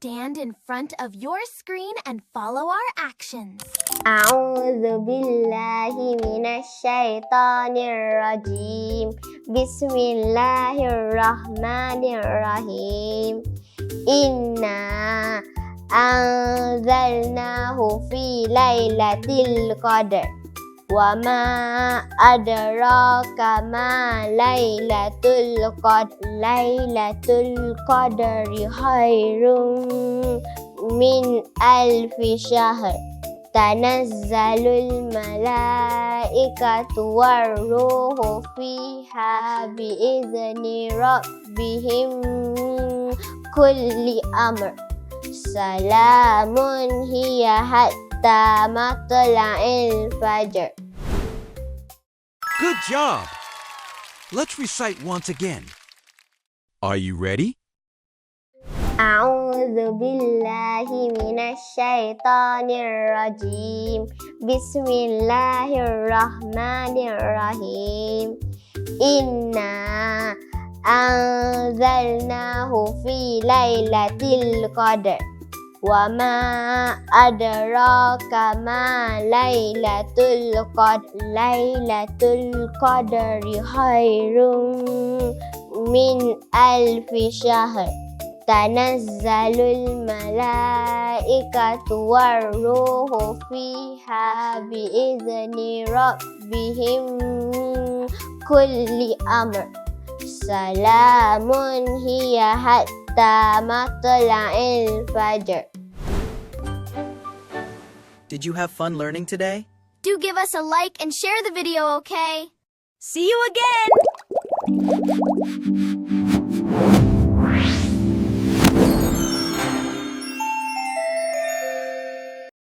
stand in front of your screen and follow our actions. أعوذ بالله من الشيطان الرجيم بسم الله الرحمن الرحيم إنا أنزلناه في ليلة القدر وما أدراك ما ليلة القدر ليلة القدر خير من ألف شهر تنزل الملائكة والروح فيها بإذن ربهم كل أمر سلام هي حتى مطلع الفجر. Good job! Let's recite once again. Are you ready? أعوذ بالله من الشيطان الرجيم بسم الله الرحمن الرحيم إنا أنزلناه في ليلة القدر وما أدراك ما ليلة القدر ليلة القدر خير من ألف شهر تنزل الملائكة والروح فيها بإذن ربهم كل أمر سلام هي حتى مطلع الفجر. Did you have fun learning today? Do give us a like and share the video, okay? See you again!